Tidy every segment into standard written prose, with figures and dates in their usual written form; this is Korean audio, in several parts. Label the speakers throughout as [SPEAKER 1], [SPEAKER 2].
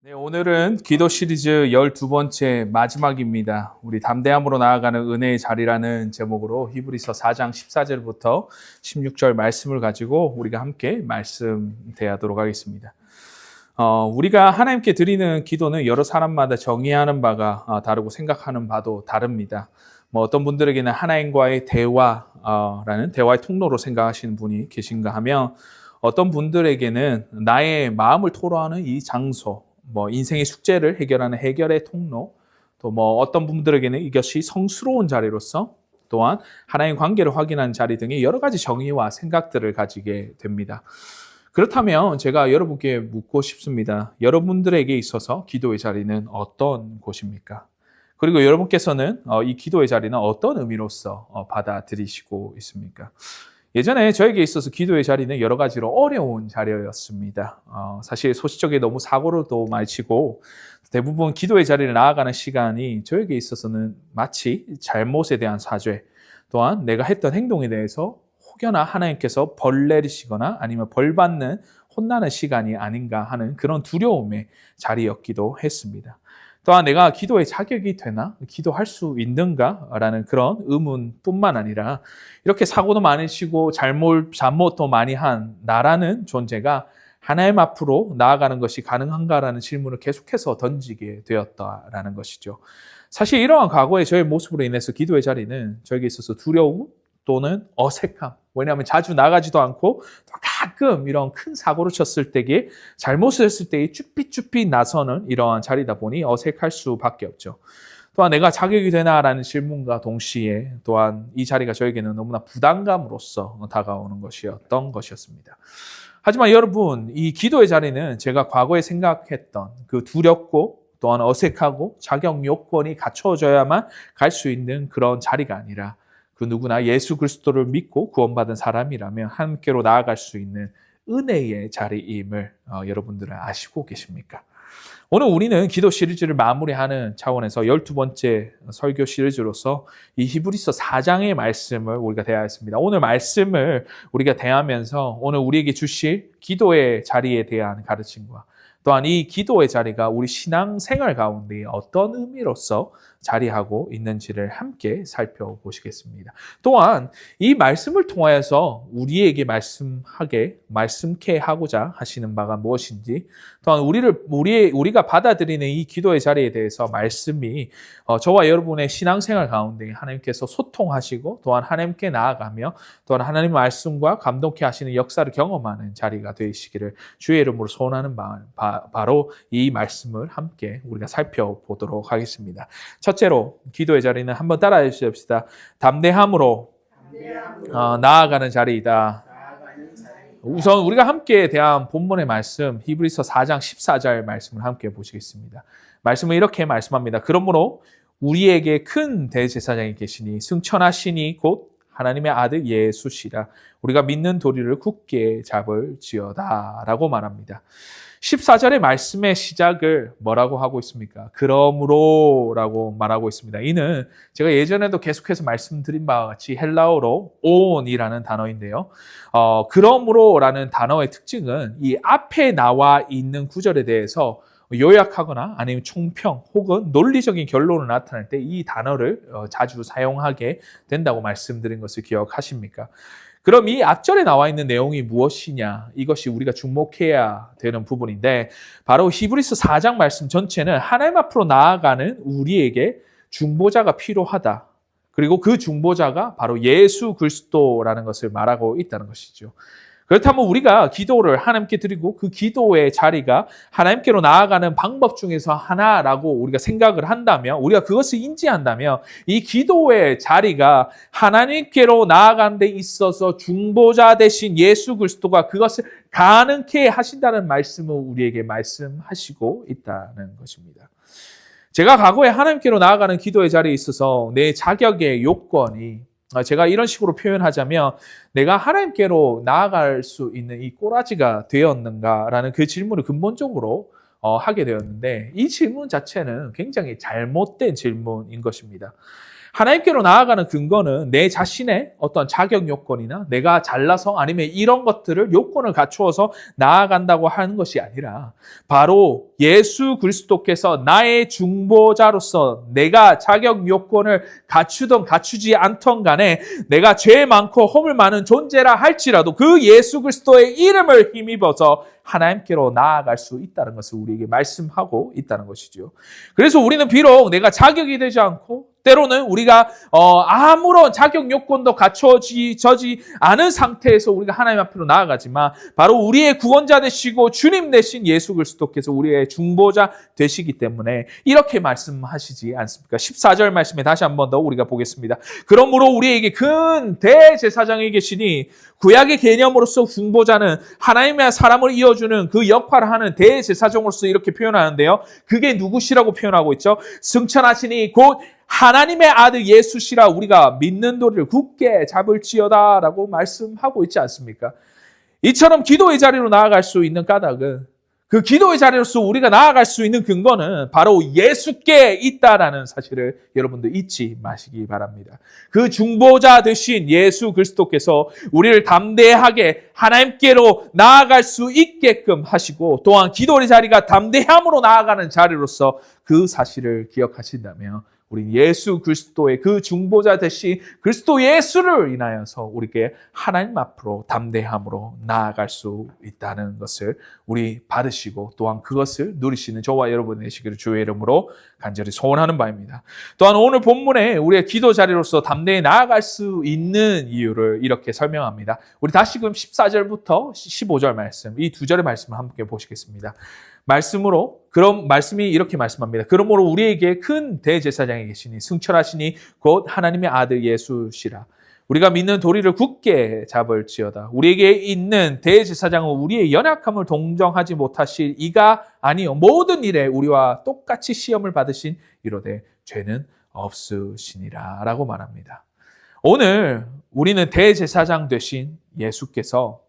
[SPEAKER 1] 네, 오늘은 기도 시리즈 12번째 마지막입니다. 우리 담대함으로 나아가는 은혜의 자리라는 제목으로 히브리서 4장 14절부터 16절 말씀을 가지고 우리가 함께 말씀 대하도록 하겠습니다. 우리가 하나님께 드리는 기도는 여러 사람마다 정의하는 바가 다르고 생각하는 바도 다릅니다. 어떤 분들에게는 하나님과의 대화라는 대화의 통로로 생각하시는 분이 계신가 하면 어떤 분들에게는 나의 마음을 토로하는 이 장소, 인생의 숙제를 해결하는 해결의 통로, 또 어떤 분들에게는 이것이 성스러운 자리로서 또한 하나님의 관계를 확인하는 자리 등의 여러 가지 정의와 생각들을 가지게 됩니다. 그렇다면 제가 여러분께 묻고 싶습니다. 여러분들에게 있어서 기도의 자리는 어떤 곳입니까? 그리고 여러분께서는 이 기도의 자리는 어떤 의미로서 받아들이시고 있습니까? 예전에 저에게 있어서 기도의 자리는 여러 가지로 어려운 자리였습니다. 사실 소시적에 너무 사고를 많이 치고 대부분 기도의 자리를 나아가는 시간이 저에게 있어서는 마치 잘못에 대한 사죄, 또한 내가 했던 행동에 대해서 혹여나 하나님께서 벌 내리시거나 아니면 벌 받는 혼나는 시간이 아닌가 하는 그런 두려움의 자리였기도 했습니다. 또한 내가 기도의 자격이 되나? 기도할 수 있는가? 라는 그런 의문뿐만 아니라 이렇게 사고도 많이 치고 잘못도 많이 한 나라는 존재가 하나님 앞으로 나아가는 것이 가능한가라는 질문을 계속해서 던지게 되었다라는 것이죠. 사실 이러한 과거의 저의 모습으로 인해서 기도의 자리는 저에게 있어서 두려움 또는 어색함, 왜냐하면 자주 나가지도 않고 가끔 이런 큰 사고를 쳤을 때에 잘못을 했을 때에 쭈삣쭈삣 나서는 이러한 자리다 보니 어색할 수밖에 없죠. 또한 내가 자격이 되나라는 질문과 동시에 또한 이 자리가 저에게는 너무나 부담감으로써 다가오는 것이었던 것이었습니다. 하지만 여러분, 이 기도의 자리는 제가 과거에 생각했던 그 두렵고 또한 어색하고 자격 요건이 갖춰져야만 갈 수 있는 그런 자리가 아니라 그 누구나 예수 그리스도를 믿고 구원받은 사람이라면 함께로 나아갈 수 있는 은혜의 자리임을 여러분들은 아시고 계십니까? 오늘 우리는 기도 시리즈를 마무리하는 차원에서 12번째 설교 시리즈로서 이 히브리서 4장의 말씀을 우리가 대하였습니다. 오늘 말씀을 우리가 대하면서 오늘 우리에게 주실 기도의 자리에 대한 가르침과 또한 이 기도의 자리가 우리 신앙생활 가운데 어떤 의미로서 자리하고 있는지를 함께 살펴보시겠습니다. 또한 이 말씀을 통하여서 우리에게 말씀케 하고자 하시는 바가 무엇인지, 또한 우리가 받아들이는 이 기도의 자리에 대해서 말씀이 저와 여러분의 신앙생활 가운데 하나님께서 소통하시고 또한 하나님께 나아가며 또한 하나님 말씀과 감동케 하시는 역사를 경험하는 자리가 되시기를 주의 이름으로 소원하는 바로 이 말씀을 함께 우리가 살펴보도록 하겠습니다. 첫째로 기도의 자리는 한번 따라해 주십시다. 담대함으로 나아가는 자리이다. 우선 우리가 함께 대한 본문의 말씀 히브리서 4장 14절 말씀을 함께 보시겠습니다. 말씀은 이렇게 말씀합니다. 그러므로 우리에게 큰 대제사장이 계시니 승천하시니 곧 하나님의 아들 예수시라. 우리가 믿는 도리를 굳게 잡을지어다 라고 말합니다. 14절의 말씀의 시작을 뭐라고 하고 있습니까? 그러므로 라고 말하고 있습니다. 이는 제가 예전에도 계속해서 말씀드린 바와 같이 헬라어로 on이라는 단어인데요. 그러므로 라는 단어의 특징은 이 앞에 나와 있는 구절에 대해서 요약하거나 아니면 총평 혹은 논리적인 결론을 나타낼 때 이 단어를 자주 사용하게 된다고 말씀드린 것을 기억하십니까? 그럼 이 앞절에 나와 있는 내용이 무엇이냐? 이것이 우리가 주목해야 되는 부분인데 바로 히브리서 4장 말씀 전체는 하나님 앞으로 나아가는 우리에게 중보자가 필요하다. 그리고 그 중보자가 바로 예수 그리스도라는 것을 말하고 있다는 것이죠. 그렇다면 우리가 기도를 하나님께 드리고 그 기도의 자리가 하나님께로 나아가는 방법 중에서 하나라고 우리가 생각을 한다면, 우리가 그것을 인지한다면 이 기도의 자리가 하나님께로 나아가는 데 있어서 중보자 되신 예수 그리스도가 그것을 가능케 하신다는 말씀을 우리에게 말씀하시고 있다는 것입니다. 제가 과거에 하나님께로 나아가는 기도의 자리에 있어서 내 자격의 요건이, 제가 이런 식으로 표현하자면 내가 하나님께로 나아갈 수 있는 이 꼬라지가 되었는가라는 그 질문을 근본적으로 하게 되었는데 이 질문 자체는 굉장히 잘못된 질문인 것입니다. 하나님께로 나아가는 근거는 내 자신의 어떤 자격 요건이나 내가 잘나서 아니면 이런 것들을 요건을 갖추어서 나아간다고 하는 것이 아니라 바로 예수 그리스도께서 나의 중보자로서 내가 자격 요건을 갖추던 갖추지 않던 간에 내가 죄 많고 허물 많은 존재라 할지라도 그 예수 그리스도의 이름을 힘입어서 하나님께로 나아갈 수 있다는 것을 우리에게 말씀하고 있다는 것이죠. 그래서 우리는 비록 내가 자격이 되지 않고 때로는 우리가 아무런 자격 요건도 갖춰지지 않은 상태에서 우리가 하나님 앞으로 나아가지만 바로 우리의 구원자 되시고 주님 되신 예수 그리스도께서 우리의 중보자 되시기 때문에 이렇게 말씀하시지 않습니까? 14절 말씀에 다시 한 번 더 우리가 보겠습니다. 그러므로 우리에게 큰 대제사장이 계시니 구약의 개념으로서 중보자는 하나님의 사람을 이어주는 그 역할을 하는 대제사장으로서 이렇게 표현하는데요. 그게 누구시라고 표현하고 있죠? 승천하시니 곧 하나님의 아들 예수시라 우리가 믿는 도리를 굳게 잡을지어다라고 말씀하고 있지 않습니까? 이처럼 기도의 자리로 나아갈 수 있는 까닭은 그 기도의 자리로서 우리가 나아갈 수 있는 근거는 바로 예수께 있다라는 사실을 여러분들 잊지 마시기 바랍니다. 그 중보자 되신 예수 그리스도께서 우리를 담대하게 하나님께로 나아갈 수 있게끔 하시고 또한 기도의 자리가 담대함으로 나아가는 자리로서 그 사실을 기억하신다면 우리 예수 그리스도의 그 중보자 되신 그리스도 예수를 인하여서 우리에게 하나님 앞으로 담대함으로 나아갈 수 있다는 것을 우리 받으시고 또한 그것을 누리시는 저와 여러분 되시기를 주의 이름으로 간절히 소원하는 바입니다. 또한 오늘 본문에 우리의 기도 자리로서 담대히 나아갈 수 있는 이유를 이렇게 설명합니다. 우리 다시금 14절부터 15절 말씀, 이 두 절의 말씀을 함께 보시겠습니다. 그럼 말씀이 이렇게 말씀합니다. 그러므로 우리에게 큰 대제사장이 계시니 승천하시니 곧 하나님의 아들 예수시라. 우리가 믿는 도리를 굳게 잡을지어다. 우리에게 있는 대제사장은 우리의 연약함을 동정하지 못하실 이가 아니요 모든 일에 우리와 똑같이 시험을 받으신 이로되 죄는 없으시니라 라고 말합니다. 오늘 우리는 대제사장 되신 예수께서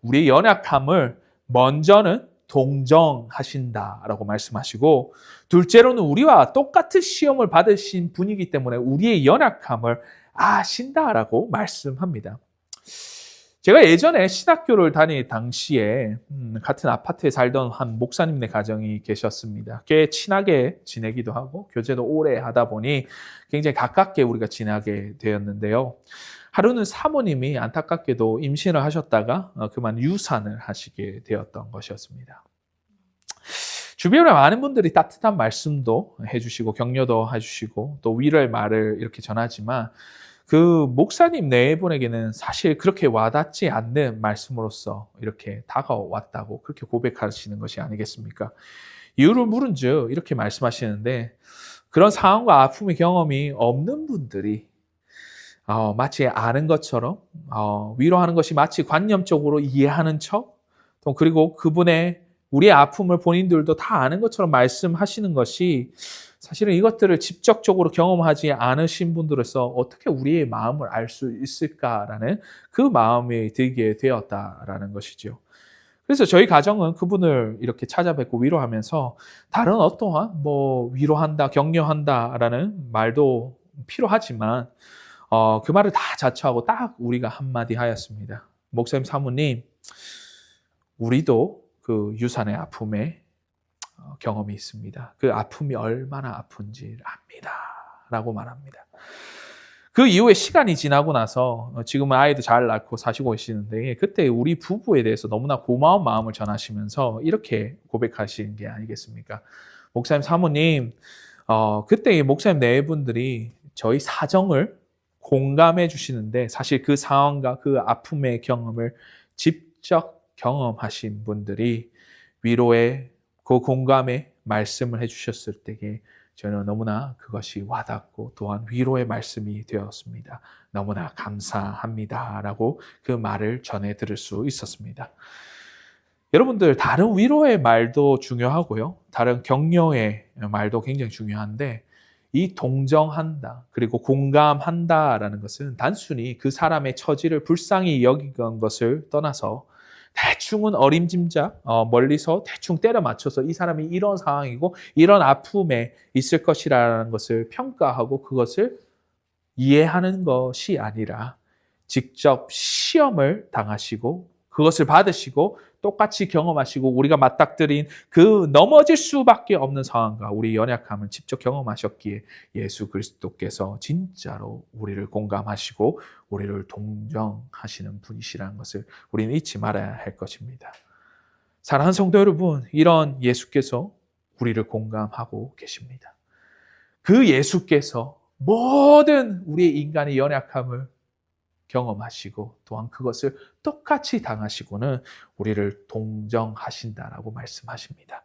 [SPEAKER 1] 우리의 연약함을 먼저는 동정하신다라고 말씀하시고 둘째로는 우리와 똑같은 시험을 받으신 분이기 때문에 우리의 연약함을 아신다라고 말씀합니다. 제가 예전에 신학교를 다닐 당시에 같은 아파트에 살던 한 목사님네 가정이 계셨습니다. 꽤 친하게 지내기도 하고 교제도 오래 하다 보니 굉장히 가깝게 우리가 지내게 되었는데요. 하루는 사모님이 안타깝게도 임신을 하셨다가 그만 유산을 하시게 되었던 것이었습니다. 주변에 많은 분들이 따뜻한 말씀도 해주시고 격려도 해주시고 또 위로의 말을 이렇게 전하지만 그 목사님 네 분에게는 사실 그렇게 와닿지 않는 말씀으로서 이렇게 다가왔다고 그렇게 고백하시는 것이 아니겠습니까? 이유를 물은즉 이렇게 말씀하시는데 그런 상황과 아픔의 경험이 없는 분들이 마치 아는 것처럼 위로하는 것이 마치 관념적으로 이해하는 척 또 그리고 그분의 우리의 아픔을 본인들도 다 아는 것처럼 말씀하시는 것이 사실은 이것들을 직접적으로 경험하지 않으신 분들로서 어떻게 우리의 마음을 알 수 있을까라는 그 마음이 들게 되었다라는 것이죠. 그래서 저희 가정은 그분을 이렇게 찾아뵙고 위로하면서 다른 어떠한 위로한다, 격려한다라는 말도 필요하지만 그 말을 다 자처하고 딱 우리가 한마디 하였습니다. 목사님, 사모님, 우리도 그 유산의 아픔에 경험이 있습니다. 그 아픔이 얼마나 아픈지 압니다. 라고 말합니다. 그 이후에 시간이 지나고 나서 지금은 아이도 잘 낳고 사시고 계시는데 그때 우리 부부에 대해서 너무나 고마운 마음을 전하시면서 이렇게 고백하신 게 아니겠습니까? 목사님, 사모님, 그때 목사님 네 분들이 저희 사정을 공감해 주시는데 사실 그 상황과 그 아픔의 경험을 직접 경험하신 분들이 위로의 그 공감의 말씀을 해주셨을 때에 저는 너무나 그것이 와닿고 또한 위로의 말씀이 되었습니다. 너무나 감사합니다. 라고 그 말을 전해 들을 수 있었습니다. 여러분들 다른 위로의 말도 중요하고요. 다른 격려의 말도 굉장히 중요한데 이 동정한다 그리고 공감한다라는 것은 단순히 그 사람의 처지를 불쌍히 여기는 것을 떠나서 대충은 어림짐작 멀리서 대충 때려 맞춰서 이 사람이 이런 상황이고 이런 아픔에 있을 것이라는 것을 평가하고 그것을 이해하는 것이 아니라 직접 시험을 당하시고 그것을 받으시고 똑같이 경험하시고 우리가 맞닥뜨린 그 넘어질 수밖에 없는 상황과 우리 연약함을 직접 경험하셨기에 예수 그리스도께서 진짜로 우리를 공감하시고 우리를 동정하시는 분이시라는 것을 우리는 잊지 말아야 할 것입니다. 사랑하는 성도 여러분, 이런 예수께서 우리를 공감하고 계십니다. 그 예수께서 모든 우리의 인간의 연약함을 경험하시고 또한 그것을 똑같이 당하시고는 우리를 동정하신다라고 말씀하십니다.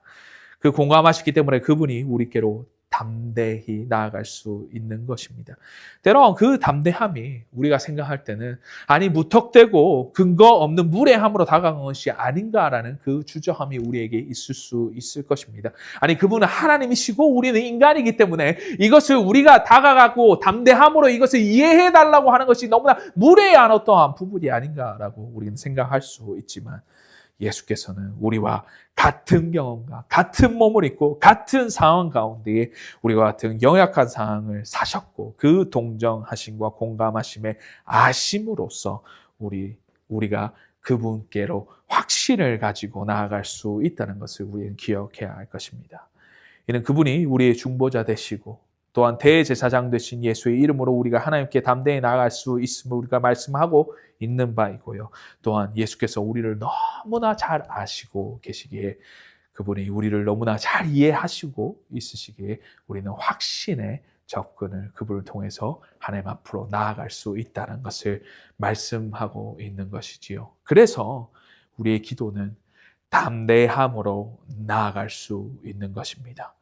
[SPEAKER 1] 그 공감하시기 때문에 그분이 우리께로 담대히 나아갈 수 있는 것입니다. 때론 그 담대함이 우리가 생각할 때는 아니 무턱대고 근거 없는 무례함으로 다가간 것이 아닌가라는 그 주저함이 우리에게 있을 수 있을 것입니다. 아니 그분은 하나님이시고 우리는 인간이기 때문에 이것을 우리가 다가가고 담대함으로 이것을 이해해달라고 하는 것이 너무나 무례한 어떠한 부분이 아닌가라고 우리는 생각할 수 있지만 예수께서는 우리와 같은 경험과 같은 몸을 입고 같은 상황 가운데에 우리와 같은 연약한 상황을 사셨고 그 동정하심과 공감하심에 아심으로써 우리가 그분께로 확신을 가지고 나아갈 수 있다는 것을 우리는 기억해야 할 것입니다. 이는 그분이 우리의 중보자 되시고 또한 대제사장 되신 예수의 이름으로 우리가 하나님께 담대히 나아갈 수 있음을 우리가 말씀하고 있는 바이고요. 또한 예수께서 우리를 너무나 잘 아시고 계시기에 그분이 우리를 너무나 잘 이해하시고 있으시기에 우리는 확신의 접근을 그분을 통해서 하나님 앞으로 나아갈 수 있다는 것을 말씀하고 있는 것이지요. 그래서 우리의 기도는 담대함으로 나아갈 수 있는 것입니다.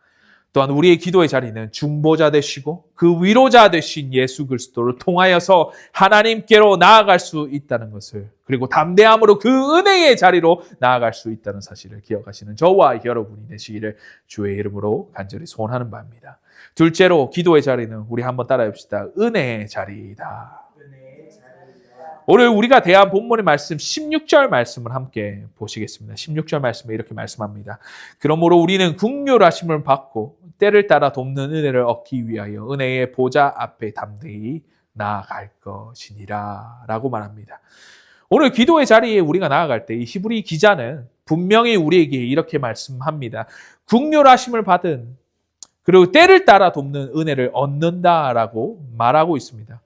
[SPEAKER 1] 또한 우리의 기도의 자리는 중보자 되시고 그 위로자 되신 예수 그리스도를 통하여서 하나님께로 나아갈 수 있다는 것을 그리고 담대함으로 그 은혜의 자리로 나아갈 수 있다는 사실을 기억하시는 저와 여러분이 되시기를 주의 이름으로 간절히 소원하는 바입니다. 둘째로 기도의 자리는 우리 한번 따라해 봅시다. 은혜의 자리이다. 오늘 우리가 대한 본문의 말씀 16절 말씀을 함께 보시겠습니다. 16절 말씀에 이렇게 말씀합니다. 그러므로 우리는 긍휼하심을 받고 때를 따라 돕는 은혜를 얻기 위하여 은혜의 보좌 앞에 담대히 나아갈 것이니라 라고 말합니다. 오늘 기도의 자리에 우리가 나아갈 때 이 히브리 기자는 분명히 우리에게 이렇게 말씀합니다. 긍휼하심을 받은 그리고 때를 따라 돕는 은혜를 얻는다라고 말하고 있습니다.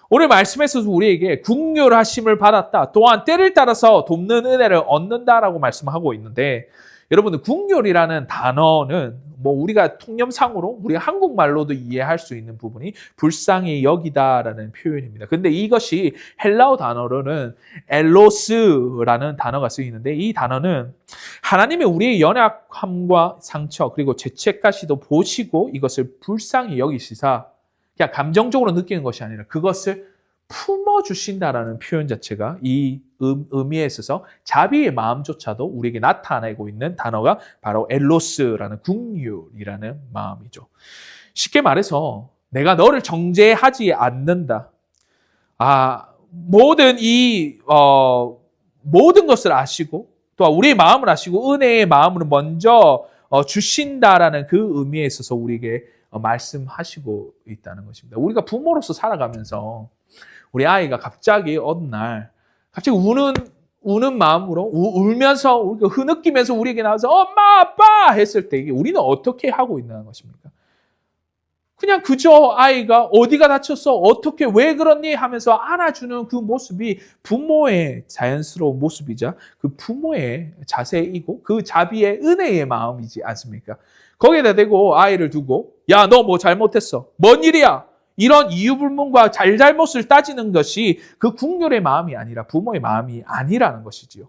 [SPEAKER 1] 오늘 말씀에서도 우리에게 긍휼하심을 받았다. 또한 때를 따라서 돕는 은혜를 얻는다라고 말씀하고 있는데 여러분들 긍휼이라는 단어는 우리가 통념상으로 우리가 한국말로도 이해할 수 있는 부분이 불쌍히 여기다라는 표현입니다. 근데 이것이 헬라어 단어로는 엘로스라는 단어가 쓰이는데 이 단어는 하나님의 우리의 연약함과 상처 그리고 죄책까지도 보시고 이것을 불쌍히 여기시사 그냥 감정적으로 느끼는 것이 아니라 그것을 품어주신다라는 표현 자체가 이 의미에 있어서 자비의 마음조차도 우리에게 나타내고 있는 단어가 바로 엘로스라는 긍휼이라는 마음이죠. 쉽게 말해서 내가 너를 정죄하지 않는다. 모든 것을 아시고 또 우리의 마음을 아시고 은혜의 마음을 먼저 주신다라는 그 의미에 있어서 우리에게 말씀하시고 있다는 것입니다. 우리가 부모로서 살아가면서 우리 아이가 갑자기 어느 날 갑자기 우는 마음으로 울면서 우리가 흐느끼면서 우리에게 나와서 엄마 아빠 했을 때 우리는 어떻게 하고 있는 것입니까? 그냥 그저 아이가 어디가 다쳤어? 어떻게 왜 그러니? 하면서 안아주는 그 모습이 부모의 자연스러운 모습이자 그 부모의 자세이고 그 자비의 은혜의 마음이지 않습니까? 거기에다 대고 아이를 두고 야, 너 뭐 잘못했어? 뭔 일이야? 이런 이유불문과 잘잘못을 따지는 것이 그 긍휼의 마음이 아니라 부모의 마음이 아니라는 것이지요.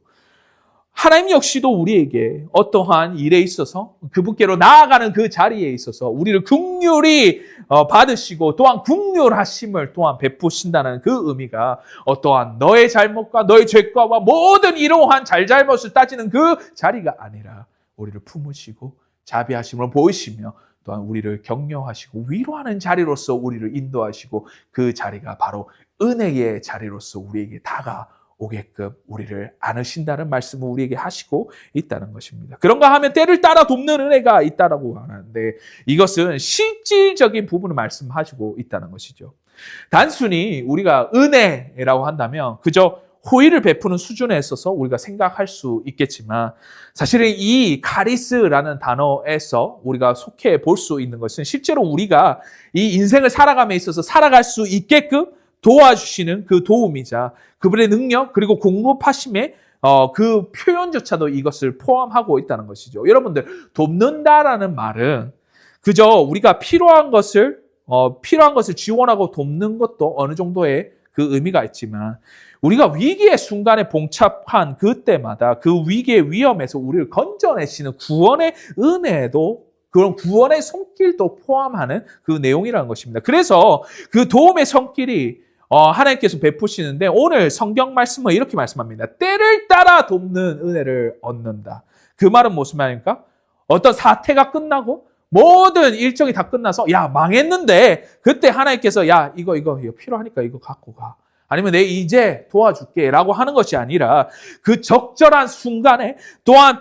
[SPEAKER 1] 하나님 역시도 우리에게 어떠한 일에 있어서 그분께로 나아가는 그 자리에 있어서 우리를 긍휼히 받으시고 또한 긍휼하심을 또한 베푸신다는 그 의미가 어떠한 너의 잘못과 너의 죄과 모든 이러한 잘잘못을 따지는 그 자리가 아니라 우리를 품으시고 자비하심을 보이시며 또한 우리를 격려하시고 위로하는 자리로서 우리를 인도하시고 그 자리가 바로 은혜의 자리로서 우리에게 다가오게끔 우리를 안으신다는 말씀을 우리에게 하시고 있다는 것입니다. 그런가 하면 때를 따라 돕는 은혜가 있다라고 하는데 이것은 실질적인 부분을 말씀하시고 있다는 것이죠. 단순히 우리가 은혜라고 한다면 그저 호의를 베푸는 수준에 있어서 우리가 생각할 수 있겠지만 사실은 이 카리스라는 단어에서 우리가 속해 볼 수 있는 것은 실제로 우리가 이 인생을 살아감에 있어서 살아갈 수 있게끔 도와주시는 그 도움이자 그분의 능력 그리고 공급하심의 그 표현조차도 이것을 포함하고 있다는 것이죠. 여러분들, 돕는다라는 말은 그저 우리가 필요한 것을 지원하고 돕는 것도 어느 정도의 그 의미가 있지만 우리가 위기의 순간에 봉착한 그때마다 그 위기의 위험에서 우리를 건져내시는 구원의 은혜도 그런 구원의 손길도 포함하는 그 내용이라는 것입니다. 그래서 그 도움의 손길이 하나님께서 베푸시는데 오늘 성경 말씀은 이렇게 말씀합니다. 때를 따라 돕는 은혜를 얻는다. 그 말은 무슨 말입니까? 어떤 사태가 끝나고 모든 일정이 다 끝나서 야 망했는데 그때 하나님께서 야 이거 필요하니까 이거 갖고 가. 아니면 내 이제 도와줄게 라고 하는 것이 아니라 그 적절한 순간에 또한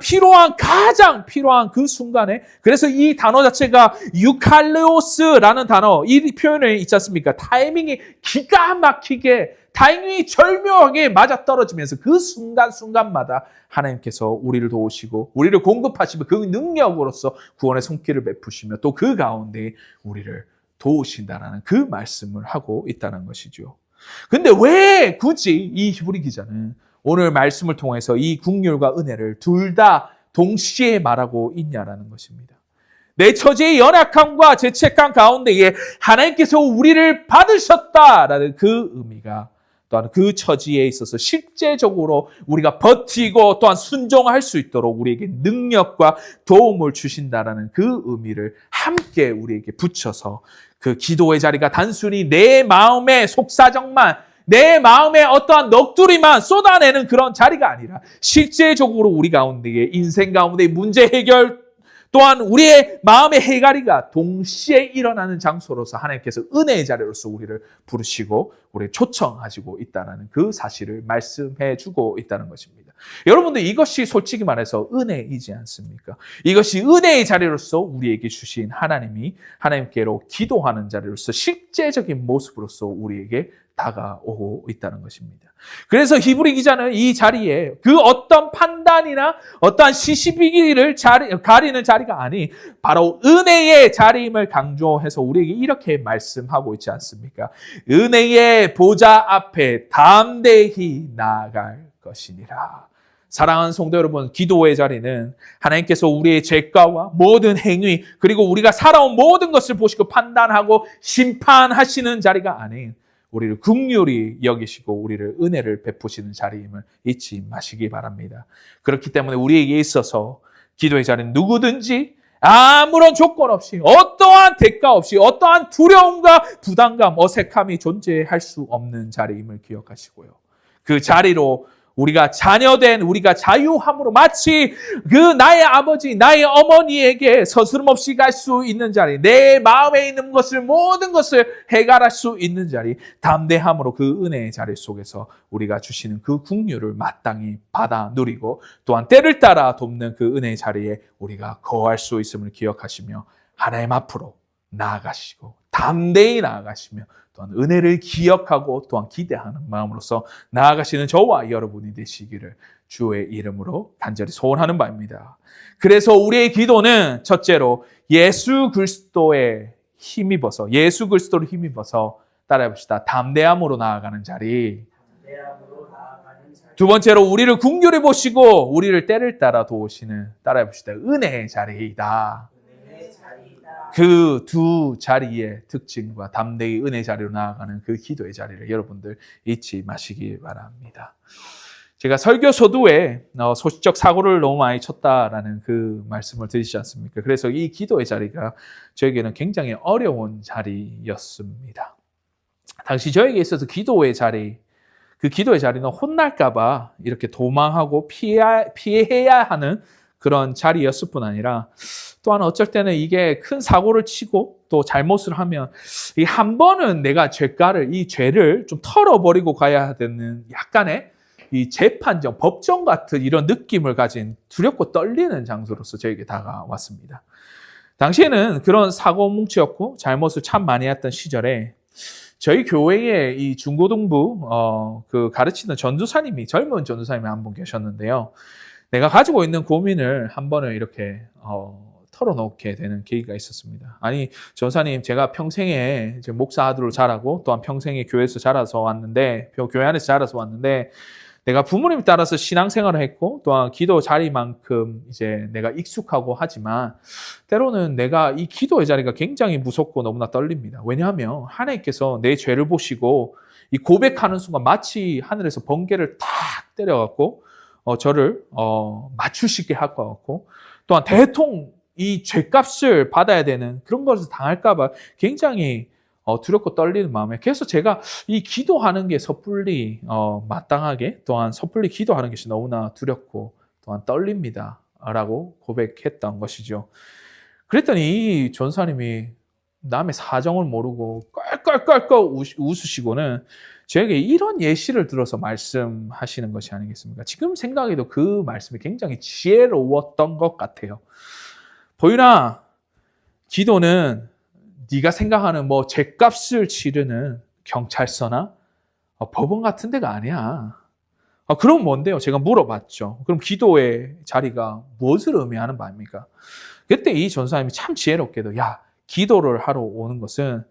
[SPEAKER 1] 가장 필요한 그 순간에 그래서 이 단어 자체가 유칼레오스라는 단어 이 표현에 있지 않습니까? 타이밍이 기가 막히게 타이밍이 절묘하게 맞아떨어지면서 그 순간마다 하나님께서 우리를 도우시고 우리를 공급하시며 그 능력으로서 구원의 손길을 베푸시며 또 그 가운데 우리를 도우신다라는 그 말씀을 하고 있다는 것이죠. 근데 왜 굳이 이 히브리 기자는 오늘 말씀을 통해서 이 긍휼과 은혜를 둘 다 동시에 말하고 있냐라는 것입니다. 내 처지의 연약함과 죄책감 가운데에 하나님께서 우리를 받으셨다라는 그 의미가 또한 그 처지에 있어서 실제적으로 우리가 버티고 또한 순종할 수 있도록 우리에게 능력과 도움을 주신다라는 그 의미를 함께 우리에게 붙여서 그 기도의 자리가 단순히 내 마음의 속사정만 내 마음의 어떠한 넋두리만 쏟아내는 그런 자리가 아니라 실제적으로 우리 가운데에 인생 가운데 문제 해결 또한 우리의 마음의 해가리가 동시에 일어나는 장소로서 하나님께서 은혜의 자리로서 우리를 부르시고 우리를 초청하시고 있다는 그 사실을 말씀해 주고 있다는 것입니다. 여러분들 이것이 솔직히 말해서 은혜이지 않습니까? 이것이 은혜의 자리로서 우리에게 주신 하나님께로 기도하는 자리로서 실제적인 모습으로서 우리에게 다가오고 있다는 것입니다. 그래서 히브리 기자는 이 자리에 그 어떤 판단이나 어떠한 시시비기를 가리는 자리가 아닌 바로 은혜의 자리임을 강조해서 우리에게 이렇게 말씀하고 있지 않습니까? 은혜의 보좌 앞에 담대히 나아갈 것이니라. 사랑하는 성도 여러분, 기도의 자리는 하나님께서 우리의 죄가와 모든 행위 그리고 우리가 살아온 모든 것을 보시고 판단하고 심판하시는 자리가 아닌 우리를 긍휼히 여기시고 우리를 은혜를 베푸시는 자리임을 잊지 마시기 바랍니다. 그렇기 때문에 우리에게 있어서 기도의 자리는 누구든지 아무런 조건 없이 어떠한 대가 없이 어떠한 두려움과 부담감, 어색함이 존재할 수 없는 자리임을 기억하시고요. 그 자리로 우리가 자녀된 우리가 자유함으로 마치 그 나의 아버지, 나의 어머니에게 서스럼 없이 갈 수 있는 자리, 내 마음에 있는 것을 모든 것을 해결할 수 있는 자리, 담대함으로 그 은혜의 자리 속에서 우리가 주시는 그 긍휼을 마땅히 받아 누리고 또한 때를 따라 돕는 그 은혜의 자리에 우리가 거할 수 있음을 기억하시며 하나님 앞으로 나아가시고 담대히 나아가시며 또한 은혜를 기억하고 또한 기대하는 마음으로서 나아가시는 저와 여러분이 되시기를 주의 이름으로 간절히 소원하는 바입니다. 그래서 우리의 기도는 첫째로 예수 그리스도를 힘입어서 따라해 봅시다. 담대함으로 나아가는 자리. 두 번째로 우리를 긍휼히 보시고 우리를 때를 따라 도우시는 따라해 봅시다. 은혜의 자리이다. 그 두 자리의 특징과 담대히 은혜 자리로 나아가는 그 기도의 자리를 여러분들 잊지 마시기 바랍니다. 제가 설교 서두에 소시적 사고를 너무 많이 쳤다라는 그 말씀을 드리지 않습니까? 그래서 이 기도의 자리가 저에게는 굉장히 어려운 자리였습니다. 당시 저에게 있어서 기도의 자리는 혼날까 봐 이렇게 도망하고 피해야 하는 그런 자리였을 뿐 아니라 또한 어쩔 때는 이게 큰 사고를 치고 또 잘못을 하면 이 한 번은 내가 이 죄를 좀 털어버리고 가야 되는 약간의 이 재판정, 법정 같은 이런 느낌을 가진 두렵고 떨리는 장소로서 저에게 다가왔습니다. 당시에는 그런 사고 뭉치였고 잘못을 참 많이 했던 시절에 저희 교회에 이 중고등부 그 가르치는 전도사님이 젊은 전도사님이 한 분 계셨는데요. 내가 가지고 있는 고민을 한 번을 이렇게 털어놓게 되는 계기가 있었습니다. 아니, 전사님, 제가 평생에 이제 목사 아들로 자라고 또한 평생에 교회에서 자라서 왔는데, 교회 안에서 자라서 왔는데, 내가 부모님 따라서 신앙생활을 했고 또한 기도 자리만큼 이제 내가 익숙하고 하지만 때로는 내가 이 기도의 자리가 굉장히 무섭고 너무나 떨립니다. 왜냐하면 하나님께서 내 죄를 보시고 이 고백하는 순간 마치 하늘에서 번개를 탁 때려갖고 저를 맞추시게 할 것 같고 또한 대통 이 죄값을 받아야 되는 그런 것을 당할까 봐 굉장히 두렵고 떨리는 마음에 그래서 제가 이 기도하는 게 섣불리 마땅하게 또한 섣불리 기도하는 것이 너무나 두렵고 또한 떨립니다 라고 고백했던 것이죠. 그랬더니 이 전사님이 남의 사정을 모르고 껄껄껄껄 웃으시고는 저에게 이런 예시를 들어서 말씀하시는 것이 아니겠습니까? 지금 생각해도 그 말씀이 굉장히 지혜로웠던 것 같아요. 보윤아, 기도는 네가 생각하는 뭐 죗값을 치르는 경찰서나 법원 같은 데가 아니야. 그럼 뭔데요? 제가 물어봤죠. 그럼 기도의 자리가 무엇을 의미하는 바입니까? 그때 이 전사님이 참 지혜롭게도 야, 기도를 하러 오는 것은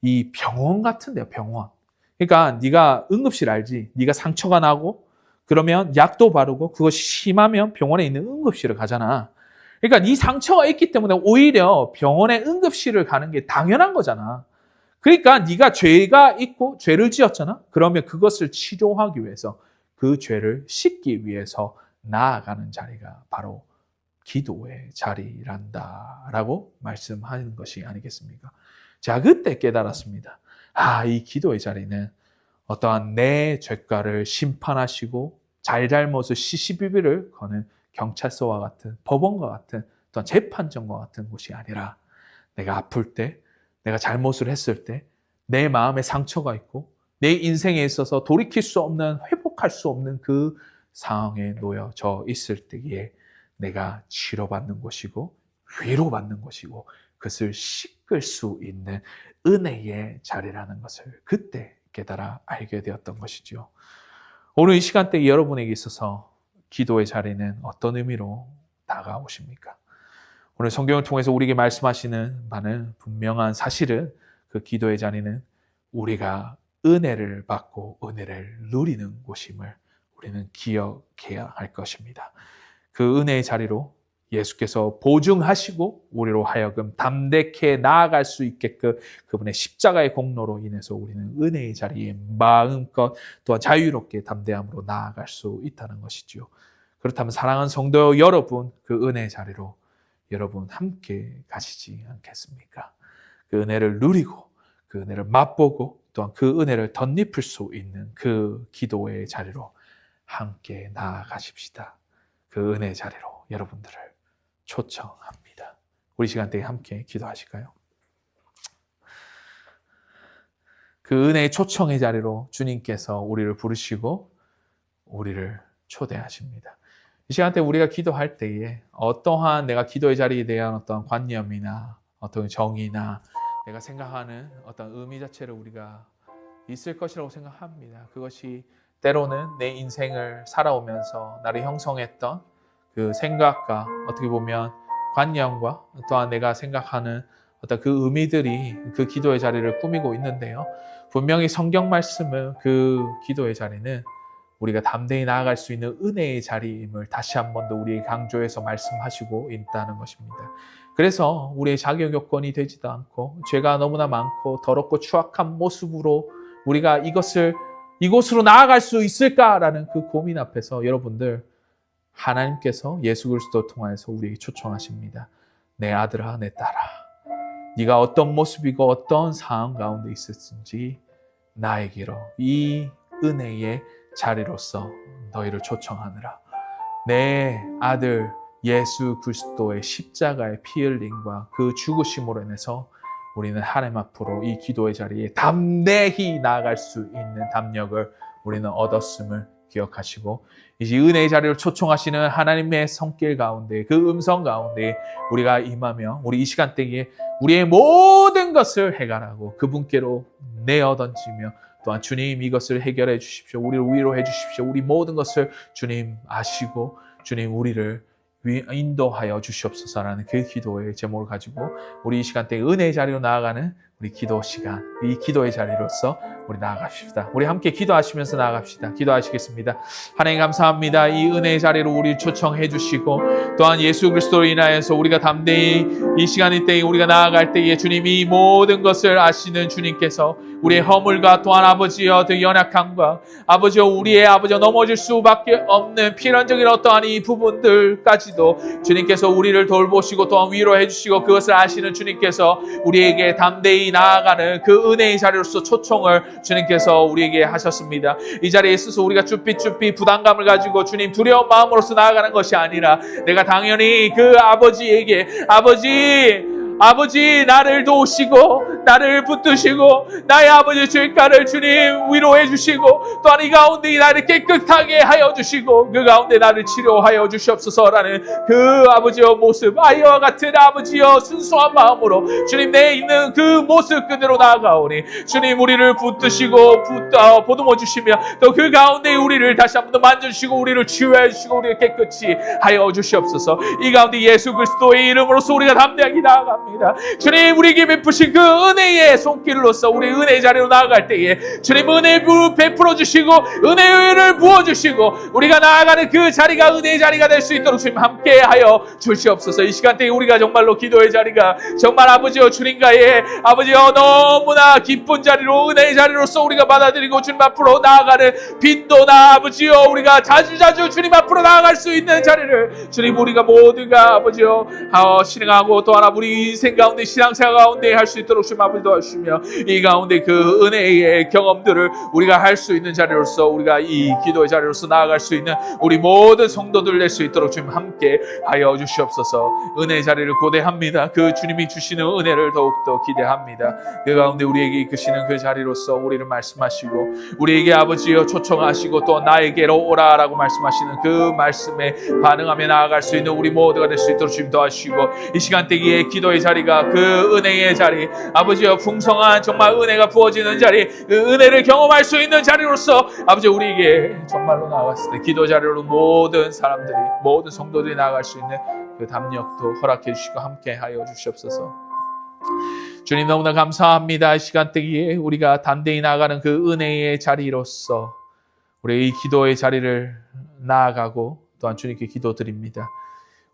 [SPEAKER 1] 이 병원 같은데요, 병원. 그러니까 네가 응급실 알지? 네가 상처가 나고 그러면 약도 바르고 그것이 심하면 병원에 있는 응급실을 가잖아. 그러니까 네 상처가 있기 때문에 오히려 병원에 응급실을 가는 게 당연한 거잖아. 그러니까 네가 죄가 있고 죄를 지었잖아. 그러면 그것을 치료하기 위해서 그 죄를 씻기 위해서 나아가는 자리가 바로 기도의 자리란다라고 말씀하는 것이 아니겠습니까? 제가 그때 깨달았습니다. 이 기도의 자리는 어떠한 내 죄가를 심판하시고 잘잘못을 시시비비를 거는 경찰서와 같은 법원과 같은 또한 재판정과 같은 곳이 아니라 내가 아플 때, 내가 잘못을 했을 때, 내 마음에 상처가 있고 내 인생에 있어서 돌이킬 수 없는, 회복할 수 없는 그 상황에 놓여져 있을 때에 내가 치료받는 곳이고 위로받는 곳이고 그것을 씻을 수 있는 은혜의 자리라는 것을 그때 깨달아 알게 되었던 것이죠. 오늘 이 시간대 여러분에게 있어서 기도의 자리는 어떤 의미로 다가오십니까? 오늘 성경을 통해서 우리에게 말씀하시는 바는 분명한 사실은 그 기도의 자리는 우리가 은혜를 받고 은혜를 누리는 곳임을 우리는 기억해야 할 것입니다. 그 은혜의 자리로 예수께서 보증하시고 우리로 하여금 담대케 나아갈 수 있게끔 그분의 십자가의 공로로 인해서 우리는 은혜의 자리에 마음껏 또한 자유롭게 담대함으로 나아갈 수 있다는 것이지요. 그렇다면 사랑하는 성도 여러분, 그 은혜의 자리로 여러분 함께 가시지 않겠습니까? 그 은혜를 누리고 그 은혜를 맛보고 또한 그 은혜를 덧입을 수 있는 그 기도의 자리로 함께 나아가십시다. 그 은혜의 자리로 여러분들을 초청합니다. 우리 시간대에 함께 기도하실까요? 그 은혜의 초청의 자리로 주님께서 우리를 부르시고 우리를 초대하십니다. 이 시간대 우리가 기도할 때에 어떠한 내가 기도의 자리에 대한 어떤 관념이나 어떤 정의나 내가 생각하는 어떤 의미 자체를 우리가 있을 것이라고 생각합니다. 그것이 때로는 내 인생을 살아오면서 나를 형성했던 그 생각과 어떻게 보면 관념과 또한 내가 생각하는 어떤 그 의미들이 그 기도의 자리를 꾸미고 있는데요. 분명히 성경 말씀은 그 기도의 자리는 우리가 담대히 나아갈 수 있는 은혜의 자리임을 다시 한 번 더 우리에게 강조해서 말씀하시고 있다는 것입니다. 그래서 우리의 자격 요건이 되지도 않고 죄가 너무나 많고 더럽고 추악한 모습으로 우리가 이곳으로 나아갈 수 있을까라는 그 고민 앞에서 여러분들 하나님께서 예수 그리스도를 통하여서 우리에게 초청하십니다. 내 아들아, 내 딸아, 네가 어떤 모습이고 어떤 상황 가운데 있었는지 나에게로 이 은혜의 자리로서 너희를 초청하느라 내 아들 예수 그리스도의 십자가의 피 흘림과 그 죽으심으로 인해서 우리는 하나님 앞으로 이 기도의 자리에 담대히 나아갈 수 있는 담력을 우리는 얻었음을 기억하시고 이제 은혜의 자리를 초청하시는 하나님의 손길 가운데 그 음성 가운데 우리가 임하며 우리 이 시간대에 우리의 모든 것을 해결하고 그분께로 내어 던지며 또한 주님 이것을 해결해 주십시오. 우리를 위로해 주십시오. 우리 모든 것을 주님 아시고 주님 우리를 인도하여 주시옵소서라는 그 기도의 제목을 가지고 우리 이 시간대에 은혜의 자리로 나아가는 우리 기도 시간, 이 기도의 자리로서 우리 나아갑시다. 우리 함께 기도하시면서 나아갑시다. 기도하시겠습니다. 하나님 감사합니다. 이 은혜의 자리로 우리 초청해 주시고 또한 예수 그리스도로 인하여서 우리가 담대히 이 시간이 때에 우리가 나아갈 때에 주님이 모든 것을 아시는 주님께서 우리의 허물과 또한 아버지여 그 연약함과 아버지여 우리의 아버지여 넘어질 수밖에 없는 필연적인 어떠한 이 부분들까지도 주님께서 우리를 돌보시고 또한 위로해 주시고 그것을 아시는 주님께서 우리에게 담대히 나아가는 그 은혜의 자리로서 초청을 주님께서 우리에게 하셨습니다. 이 자리에 있어서 우리가 쭈삣쭈삣 부담감을 가지고 주님 두려운 마음으로서 나아가는 것이 아니라 내가 당연히 그 아버지에게 아버지 나를 도우시고 나를 붙드시고 나의 아버지 죄가를 주님 위로해 주시고 또한 이 가운데 나를 깨끗하게 하여 주시고 그 가운데 나를 치료하여 주시옵소서라는 그 아버지의 모습 아이와 같은 아버지여 순수한 마음으로 주님 내에 있는 그 모습 그대로 나아가오니 주님 우리를 붙드시고 보듬어 주시며 또 그 가운데 우리를 다시 한 번 더 만져주시고 우리를 치유해 주시고 우리를 깨끗이 하여 주시옵소서. 이 가운데 예수 그리스도의 이름으로서 우리가 담대하게 나아갑니다. 주님 우리에게 베푸신 그 은혜의 손길로서 우리 은혜의 자리로 나아갈 때에 주님 은혜 베풀어 주시고 은혜를 부어주시고 우리가 나아가는 그 자리가 은혜의 자리가 될 수 있도록 주님 함께하여 주시옵소서. 이 시간대에 우리가 정말로 기도의 자리가 정말 아버지여 주님과의 아버지여 너무나 기쁜 자리로 은혜의 자리로서 우리가 받아들이고 주님 앞으로 나아가는 빈도나 아버지여 우리가 자주자주 주님 앞으로 나아갈 수 있는 자리를 주님 우리가 모두가 아버지여 실행하고 또한 우리 인생 가운데 신앙생활 가운데 할 수 있도록 주님 아버지 도와주시며 이 가운데 그 은혜의 경험들을 우리가 할 수 있는 자리로서 우리가 이 기도의 자리로서 나아갈 수 있는 우리 모든 성도들 낼 수 있도록 주님 함께 하여 주시옵소서. 은혜의 자리를 고대합니다. 그 주님이 주시는 은혜를 더욱더 기대합니다. 그 가운데 우리에게 이끄시는 그 자리로서 우리를 말씀하시고 우리에게 아버지여 초청하시고 또 나에게로 오라라고 말씀하시는 그 말씀에 반응하며 나아갈 수 있는 우리 모두가 될 수 있도록 주님 도와주시고 이 시간대에 기도의 자리가 그 은혜의 자리 아버지여 풍성한 정말 은혜가 부어지는 자리 그 은혜를 경험할 수 있는 자리로서 아버지 우리에게 정말로 나아갔을 때 기도 자리로 모든 사람들이 모든 성도들이 나아갈 수 있는 그 담력도 허락해 주시고 함께 하여 주시옵소서. 주님 너무나 감사합니다. 이 시간대에 우리가 담대히 나아가는 그 은혜의 자리로서 우리의 이 기도의 자리를 나아가고 또한 주님께 기도드립니다.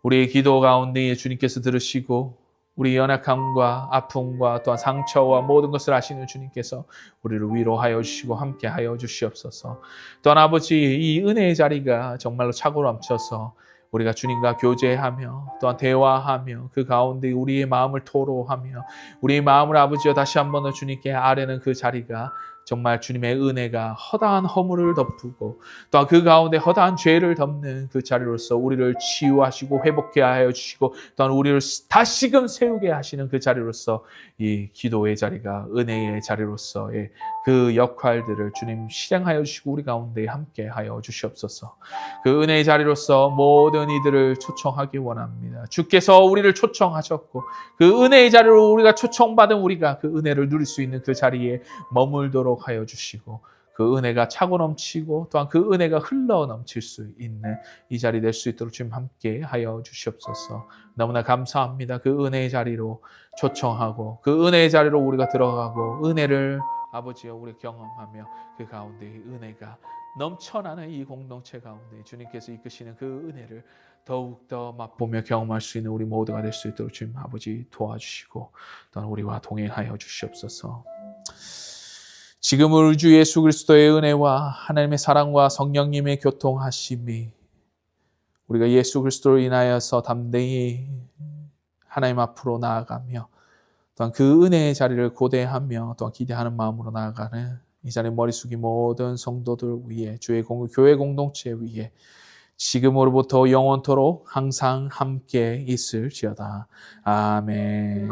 [SPEAKER 1] 우리의 기도 가운데 주님께서 들으시고 우리 연약함과 아픔과 또한 상처와 모든 것을 아시는 주님께서 우리를 위로하여 주시고 함께하여 주시옵소서. 또한 아버지 이 은혜의 자리가 정말로 차고 넘쳐서 우리가 주님과 교제하며 또한 대화하며 그 가운데 우리의 마음을 토로하며 우리의 마음을 아버지여 다시 한번 더 주님께 아뢰는 그 자리가 정말 주님의 은혜가 허다한 허물을 덮고 또한 그 가운데 허다한 죄를 덮는 그 자리로서 우리를 치유하시고 회복케 하여 주시고 또한 우리를 다시금 세우게 하시는 그 자리로서 이 기도의 자리가 은혜의 자리로서의 그 역할들을 주님 실행하여 주시고 우리 가운데 함께 하여 주시옵소서. 그 은혜의 자리로서 모든 이들을 초청하기 원합니다. 주께서 우리를 초청하셨고 그 은혜의 자리로 우리가 초청받은 우리가 그 은혜를 누릴 수 있는 그 자리에 머물도록 하여 주시고 그 은혜가 차고 넘치고 또한 그 은혜가 흘러 넘칠 수 있는 이 자리 될 수 있도록 주님 함께 하여 주시옵소서. 너무나 감사합니다. 그 은혜의 자리로 초청하고 그 은혜의 자리로 우리가 들어가고 은혜를 아버지여 우리 경험하며 그 가운데 은혜가 넘쳐나는 이 공동체 가운데 주님께서 이끄시는 그 은혜를 더욱더 맛보며 경험할 수 있는 우리 모두가 될 수 있도록 주님 아버지 도와주시고 또한 우리와 동행하여 주시옵소서. 지금 우리 주 예수 그리스도의 은혜와 하나님의 사랑과 성령님의 교통하심이 우리가 예수 그리스도로 인하여서 담대히 하나님 앞으로 나아가며 또한 그 은혜의 자리를 고대하며 또한 기대하는 마음으로 나아가는 이 자리 머리 숙이 모든 성도들 위에 주의 교회 공동체 위에 지금으로부터 영원토록 항상 함께 있을지어다. 아멘.